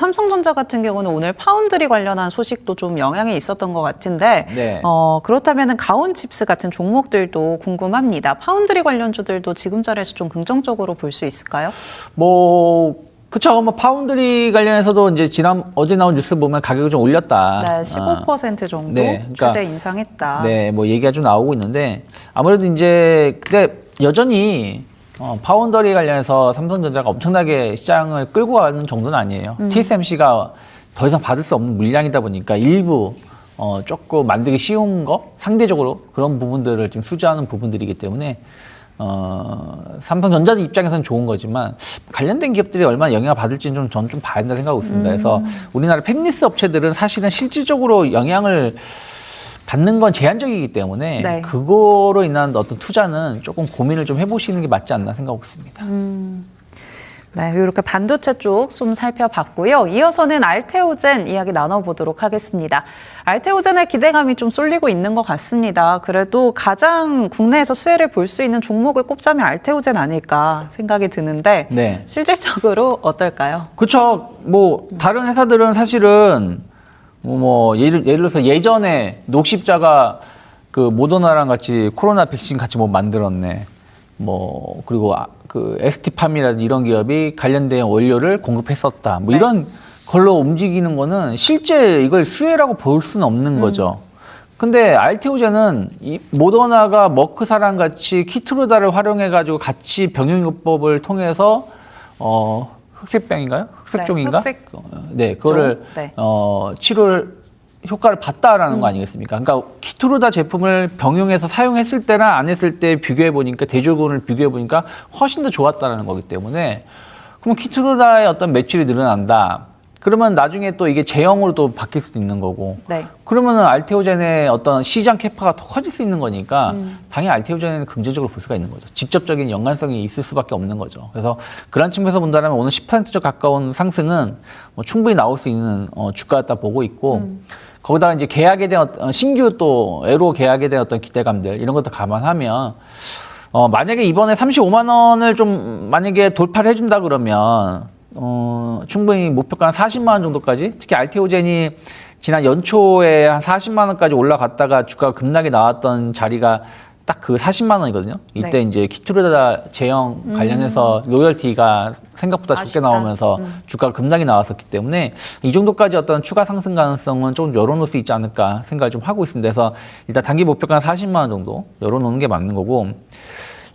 삼성전자 같은 경우는 오늘 파운드리 관련한 소식도 좀 영향이 있었던 것 같은데 네. 그렇다면 가온칩스 같은 종목들도 궁금합니다. 파운드리 관련주들도 지금 자리에서 좀 긍정적으로 볼 수 있을까요? 그쵸. 파운드리 관련해서도 이제 어제 나온 뉴스 보면 가격을 좀 올렸다. 네, 15% 정도 네, 그러니까, 최대 인상했다. 네, 얘기가 좀 나오고 있는데 아무래도 이제 근데 여전히 파운드리 관련해서 삼성전자가 엄청나게 시장을 끌고 가는 정도는 아니에요. TSMC가 더 이상 받을 수 없는 물량이다 보니까 일부 조금 만들기 쉬운 거 상대적으로 그런 부분들을 지금 수주하는 부분들이기 때문에 삼성전자 입장에서는 좋은 거지만 관련된 기업들이 얼마나 영향을 받을지는 저는 좀 봐야 된다고 생각하고 있습니다. 그래서 우리나라 팹리스 업체들은 사실은 실질적으로 영향을 받는 건 제한적이기 때문에 네. 그거로 인한 어떤 투자는 조금 고민을 좀 해보시는 게 맞지 않나 생각하고 있습니다. 네, 이렇게 반도체 쪽 좀 살펴봤고요. 이어서는 알테오젠 이야기 나눠보도록 하겠습니다. 알테오젠의 기대감이 좀 쏠리고 있는 것 같습니다. 그래도 가장 국내에서 수혜를 볼 수 있는 종목을 꼽자면 알테오젠 아닐까 생각이 드는데 네. 실질적으로 어떨까요? 그렇죠. 다른 회사들은 사실은 예를 들어서 예전에 녹십자가 그 모더나랑 같이 코로나 백신 같이 만들었네. 그리고 그 ST팜이라든지 이런 기업이 관련된 원료를 공급했었다. 네. 이런 걸로 움직이는 거는 실제 이걸 수혜라고 볼 수는 없는 거죠. 근데 알테오젠은 이 모더나가 머크사랑 같이 키트루다를 활용해가지고 같이 병용요법을 통해서 흑색병인가요? 흑색종인가? 네, 그거를 네. 치료를 효과를 봤다라는 거 아니겠습니까? 그러니까 키트루다 제품을 병용해서 사용했을 때랑 안 했을 때 비교해 보니까 대조군을 비교해 보니까 훨씬 더 좋았다라는 거기 때문에 그럼 키트루다의 어떤 매출이 늘어난다. 그러면 나중에 또 이게 제형으로도 바뀔 수도 있는 거고. 네. 그러면은 알테오젠의 어떤 시장 캐파가 더 커질 수 있는 거니까 당연히 알테오젠에는 긍정적으로 볼 수가 있는 거죠. 직접적인 연관성이 있을 수밖에 없는 거죠. 그래서 그런 측면에서 본다면 오늘 10%쪽 가까운 상승은 충분히 나올 수 있는 주가였다 보고 있고 거기다가 이제 계약에 대한 신규 또 에로 계약에 대한 어떤 기대감들 이런 것도 감안하면 만약에 이번에 35만 원을 좀 만약에 돌파를 해준다 그러면 충분히 목표가 한 40만 원 정도까지 특히 알테오젠이 지난 연초에 한 40만 원까지 올라갔다가 주가가 급락이 나왔던 자리가 딱 그 40만 원이거든요. 이때 네. 이제 키트루다 제형 관련해서 로열티가 생각보다 적게 아쉽다. 나오면서 주가가 급락이 나왔었기 때문에 이 정도까지 어떤 추가 상승 가능성은 좀 열어놓을 수 있지 않을까 생각을 좀 하고 있습니다. 그래서 일단 단기 목표가 한 40만 원 정도 열어놓는 게 맞는 거고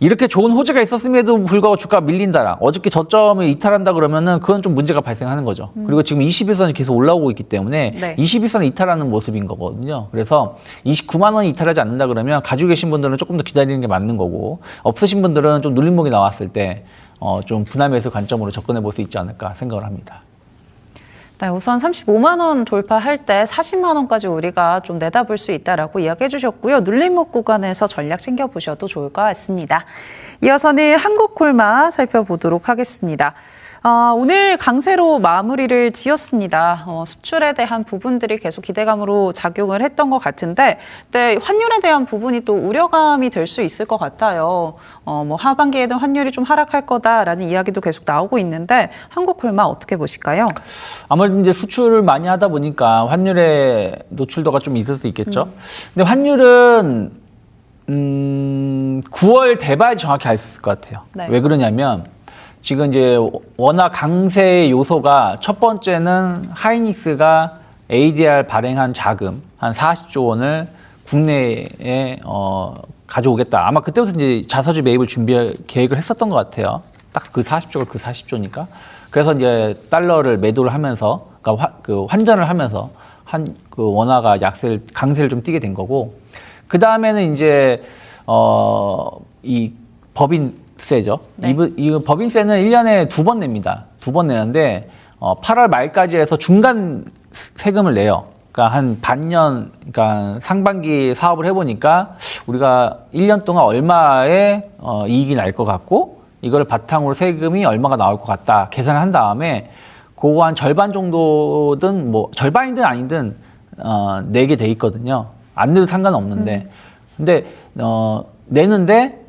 이렇게 좋은 호재가 있었음에도 불구하고 주가가 밀린다라. 어저께 저점을 이탈한다 그러면은 그건 좀 문제가 발생하는 거죠. 그리고 지금 21선이 계속 올라오고 있기 때문에 네. 21선을 이탈하는 모습인 거거든요. 그래서 29만 원이 이탈하지 않는다 그러면 가지고 계신 분들은 조금 더 기다리는 게 맞는 거고 없으신 분들은 좀 눌림목이 나왔을 때 좀 분할 매수 관점으로 접근해 볼 수 있지 않을까 생각을 합니다. 네, 우선 35만 원 돌파할 때 40만 원까지 우리가 좀 내다볼 수 있다라고 이야기해 주셨고요. 눌림목 구간에서 전략 챙겨보셔도 좋을 것 같습니다. 이어서는 한국콜마 살펴보도록 하겠습니다. 오늘 강세로 마무리를 지었습니다. 수출에 대한 부분들이 계속 기대감으로 작용을 했던 것 같은데 네, 환율에 대한 부분이 또 우려감이 될 수 있을 것 같아요. 하반기에는 환율이 좀 하락할 거다라는 이야기도 계속 나오고 있는데 한국콜마 어떻게 보실까요? 아무래도 이제 수출을 많이 하다 보니까 환율의 노출도가 좀 있을 수 있겠죠. 근데 환율은 9월 돼봐야 정확히 알 수 있을 것 같아요. 네. 왜 그러냐면 지금 이제 워낙 강세 요소가 첫 번째는 하이닉스가 ADR 발행한 자금 한 40조 원을 국내에 가져오겠다. 아마 그때부터 이제 자사주 매입을 준비 계획을 했었던 것 같아요. 딱 그 40조가 그 40조니까. 그래서 이제 달러를 매도를 하면서, 그러니까 그 환전을 하면서 그 원화가 강세를 좀 띠게 된 거고, 그 다음에는 이제 이 법인세죠. 네. 이 법인세는 1년에 2번 냅니다. 2번 내는데 8월 말까지 해서 중간 세금을 내요. 그러니까 한 반년, 그러니까 상반기 사업을 해보니까 우리가 1년 동안 얼마의 이익이 날 것 같고. 이걸 바탕으로 세금이 얼마가 나올 것 같다 계산을 한 다음에 그거 한 절반 정도든 절반이든 아니든 내게 돼 있거든요. 안 내도 상관없는데 근데 내는데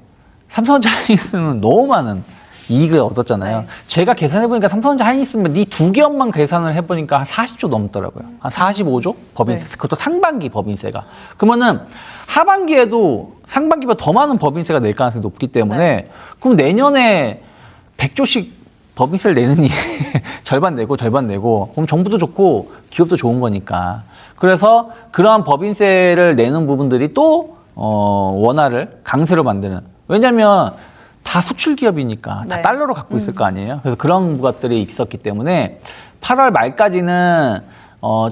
삼성전자는 너무 많은 이익을 얻었잖아요. 네. 제가 계산해보니까 삼성전자 하이닉스면 이 두 기업만 계산을 해보니까 한 40조 넘더라고요. 한 45조 법인세. 네. 그것도 상반기 법인세가. 그러면은 하반기에도 상반기보다 더 많은 법인세가 낼 가능성이 높기 때문에 그럼 내년에 100조씩 법인세를 내느니 절반 내고 그럼 정부도 좋고 기업도 좋은 거니까. 그래서 그러한 법인세를 내는 부분들이 또 원화를 강세로 만드는. 왜냐하면 다 수출 기업이니까 다 네. 달러로 갖고 있을 거 아니에요. 그래서 그런 것들이 있었기 때문에 8월 말까지는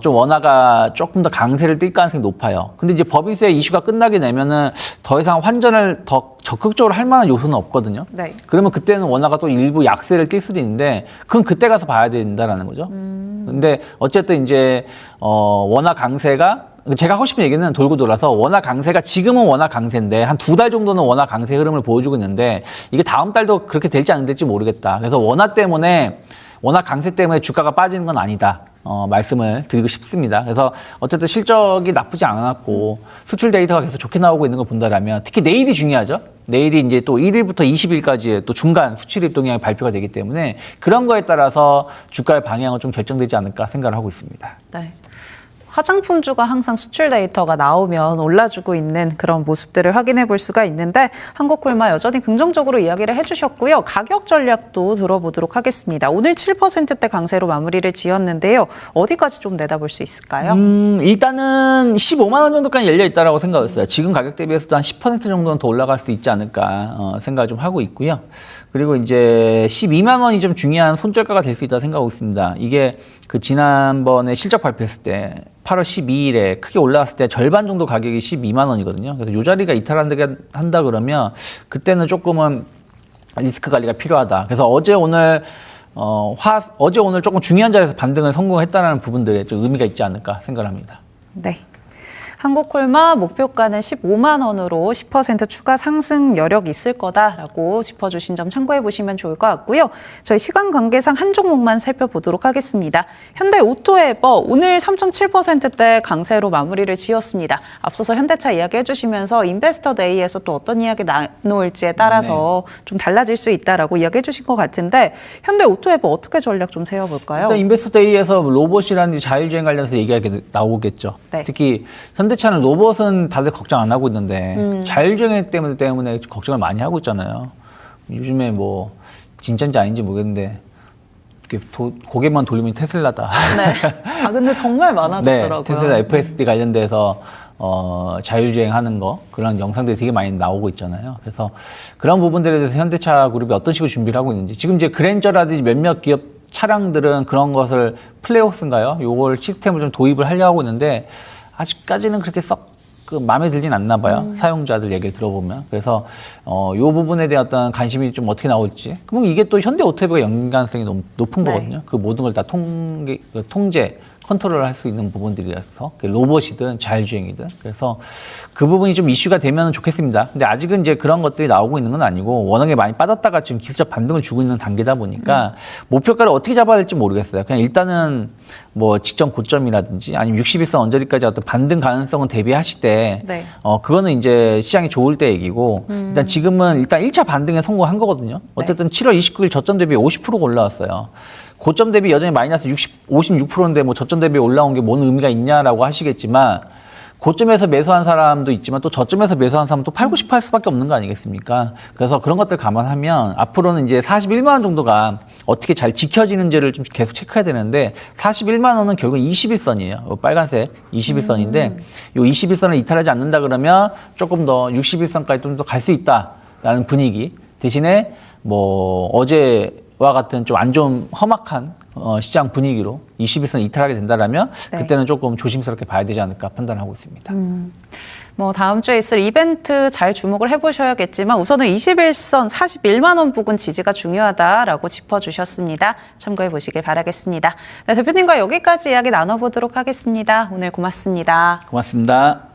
좀 원화가 조금 더 강세를 띨 가능성이 높아요. 근데 이제 법인세 이슈가 끝나게 되면은 더 이상 환전을 더 적극적으로 할 만한 요소는 없거든요. 네. 그러면 그때는 원화가 또 일부 약세를 띨 수도 있는데 그건 그때 가서 봐야 된다라는 거죠. 근데 어쨌든 이제 원화 강세가 제가 하고 싶은 얘기는 돌고 돌아서 원화 강세가 지금은 원화 강세인데 한 2달 정도는 원화 강세 흐름을 보여주고 있는데 이게 다음 달도 그렇게 될지 안 될지 모르겠다. 그래서 원화 강세 때문에 주가가 빠지는 건 아니다. 말씀을 드리고 싶습니다. 그래서 어쨌든 실적이 나쁘지 않았고 수출 데이터가 계속 좋게 나오고 있는 걸 본다라면 특히 내일이 중요하죠. 내일이 이제 또 1일부터 20일까지의 또 중간 수출입 동향이 발표가 되기 때문에 그런 거에 따라서 주가의 방향은 좀 결정되지 않을까 생각을 하고 있습니다. 네. 화장품주가 항상 수출 데이터가 나오면 올라주고 있는 그런 모습들을 확인해 볼 수가 있는데 한국콜마 여전히 긍정적으로 이야기를 해주셨고요. 가격 전략도 들어보도록 하겠습니다. 오늘 7%대 강세로 마무리를 지었는데요. 어디까지 좀 내다볼 수 있을까요? 일단은 15만 원 정도까지 열려 있다라고 생각했어요. 지금 가격 대비해서도 한 10% 정도는 더 올라갈 수도 있지 않을까 생각을 좀 하고 있고요. 그리고 이제 12만 원이 좀 중요한 손절가가 될 수 있다고 생각하고 있습니다. 이게 그 지난번에 실적 발표했을 때 8월 12일에 크게 올라왔을 때 절반 정도 가격이 12만 원이거든요. 그래서 이 자리가 이탈한다 그러면 그때는 조금은 리스크 관리가 필요하다. 그래서 어제 오늘 조금 중요한 자리에서 반등을 성공했다는 부분들에 좀 의미가 있지 않을까 생각을 합니다. 네. 한국콜마 목표가는 15만 원으로 10% 추가 상승 여력이 있을 거다라고 짚어주신 점 참고해 보시면 좋을 것 같고요. 저희 시간 관계상 한 종목만 살펴보도록 하겠습니다. 현대오토에버 오늘 3.7%대 강세로 마무리를 지었습니다. 앞서서 현대차 이야기해 주시면서 인베스터 데이에서 또 어떤 이야기 나눌지에 따라서 좀 달라질 수 있다라고 이야기해 주신 것 같은데 현대오토에버 어떻게 전략 좀 세워볼까요? 일단 인베스터 데이에서 로봇이라든지 자율주행 관련해서 얘기가 나오겠죠. 네. 특히 현대차는 로봇은 다들 걱정 안 하고 있는데 자율주행 때문에 걱정을 많이 하고 있잖아요. 요즘에 뭐 진짜인지 아닌지 모르겠는데 이렇게 고개만 돌리면 테슬라다. 네. 아 근데 정말 많아졌더라고요. 네, 테슬라 FSD 관련돼서 자율주행하는 거 그런 영상들이 되게 많이 나오고 있잖아요. 그래서 그런 부분들에 대해서 현대차 그룹이 어떤 식으로 준비를 하고 있는지 지금 이제 그랜저라든지 몇몇 기업 차량들은 그런 것을 플레이오스인가요? 요걸 시스템을 좀 도입을 하려고 하고 있는데 아직까지는 그렇게 썩 마음에 들진 않나 봐요. 사용자들 얘기를 들어보면. 그래서 요 부분에 대한 어떤 관심이 좀 어떻게 나올지. 그럼 이게 또 현대오토에버가 연관성이 높은 네. 거거든요. 그 모든 걸 다 통제, 컨트롤 할 수 있는 부분들이라서 로봇이든 자율주행이든. 그래서 그 부분이 좀 이슈가 되면 좋겠습니다. 근데 아직은 이제 그런 것들이 나오고 있는 건 아니고 워낙에 많이 빠졌다가 지금 기술적 반등을 주고 있는 단계다 보니까 목표가를 어떻게 잡아야 될지 모르겠어요. 그냥 일단은 뭐 직전 고점이라든지 아니면 61선 언저리까지 어떤 반등 가능성은 대비하시되 네. 그거는 이제 시장이 좋을 때 얘기고 일단 지금은 일단 1차 반등에 성공한 거거든요. 어쨌든 7월 29일 저점 대비 50%가 올라왔어요. 고점 대비 여전히 마이너스 56%인데 뭐 저점 대비 올라온 게 뭔 의미가 있냐라고 하시겠지만 고점에서 매수한 사람도 있지만 또 저점에서 매수한 사람은 또 팔고 싶어 할 수밖에 없는 거 아니겠습니까? 그래서 그런 것들 감안하면 앞으로는 이제 41만 원 정도가 어떻게 잘 지켜지는지를 좀 계속 체크해야 되는데 41만 원은 결국 21선이에요. 빨간색 21선인데 이 21선을 이탈하지 않는다 그러면 조금 더 61선까지 좀 더 갈 수 있다라는 분위기 대신에 뭐 어제와 같은 좀 안 좋은 험악한 시장 분위기로 21선 이탈하게 된다라면 네. 그때는 조금 조심스럽게 봐야 되지 않을까 판단하고 있습니다. 뭐 다음 주에 있을 이벤트 잘 주목을 해보셔야겠지만 우선은 21선 41만 원 부근 지지가 중요하다라고 짚어주셨습니다. 참고해 보시길 바라겠습니다. 네, 대표님과 여기까지 이야기 나눠보도록 하겠습니다. 오늘 고맙습니다. 고맙습니다.